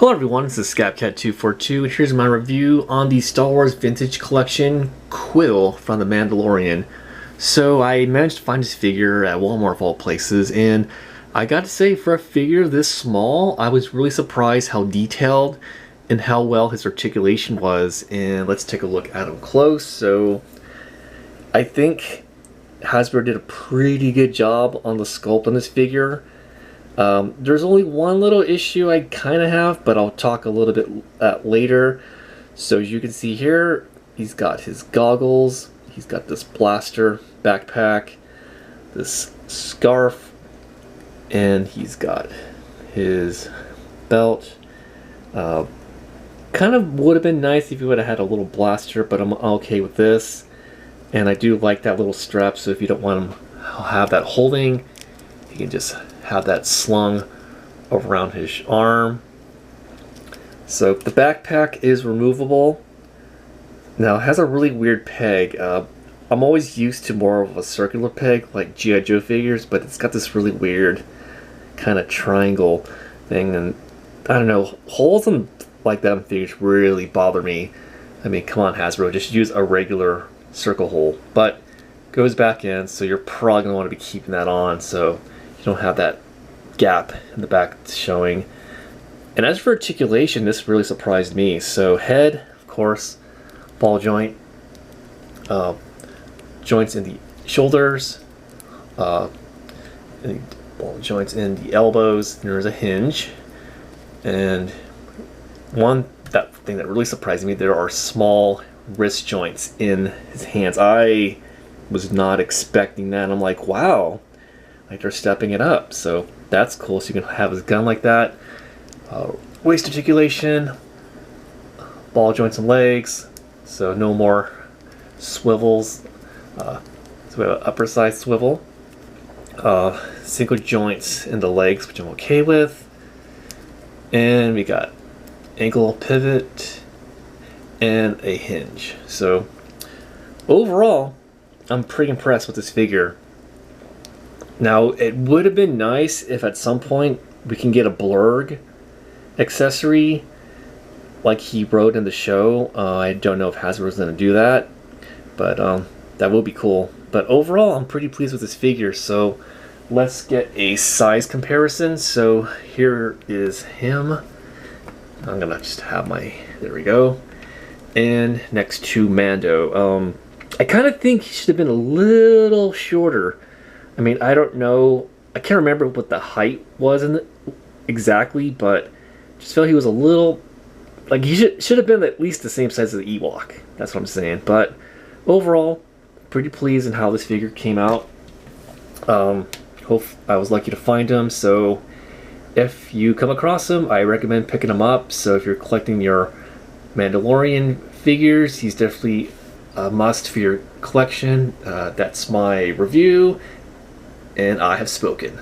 Hello everyone, this is ScapCat242, and here's my review on the Star Wars Vintage Collection Kuiiil from The Mandalorian. So I managed to find this figure at Walmart of all places, and I got to say, for a figure this small, I was really surprised how detailed and how well his articulation was. And let's take a look at him close. So I think Hasbro did a pretty good job on the sculpt on this figure. There's only one little issue I kind of have, but I'll talk a little bit later. So as you can see here, he's got his goggles, he's got this blaster backpack, this scarf, and he's got his belt. Kind of would have been nice if he would have had a little blaster, but I'm okay with this. And I do like that little strap, so if you don't want him to have that holding, you can just have that slung around his arm. So the backpack is removable. Now it has a really weird peg. I'm always used to more of a circular peg like G.I. Joe figures, but it's got this really weird kind of triangle thing, and I don't know, holes in like that in figures really bother me. I mean, come on Hasbro, just use a regular circle hole. But goes back in, so you're probably going to want to be keeping that on so you don't have that gap in the back showing. And as for articulation, this really surprised me. So head, of course, ball joint, joints in the shoulders, ball joints in the elbows. There's a hinge, and that thing that really surprised me, there are small wrist joints in his hands. I was not expecting that. I'm like, wow, like they're stepping it up. So that's cool. So you can have his gun like that. Waist articulation, ball joints and legs. So no more swivels. So we have an upper side swivel. Single joints in the legs, which I'm okay with. And we got ankle pivot and a hinge. So overall, I'm pretty impressed with this figure. Now, it would have been nice if at some point we can get a blurg accessory like he wrote in the show. I don't know if Hasbro's going to do that, but that will be cool. But overall, I'm pretty pleased with this figure. So let's get a size comparison. So here is him. I'm going to just have my, there we go. And next to Mando. I kind of think he should have been a little shorter. I mean, I don't know. I can't remember what the height was exactly, but just felt he was a little, like he should have been at least the same size as the Ewok. That's what I'm saying. But overall, pretty pleased in how this figure came out. I was lucky to find him, so if you come across him, I recommend picking him up. So if you're collecting your Mandalorian figures, he's definitely a must for your collection. That's my review, and I have spoken.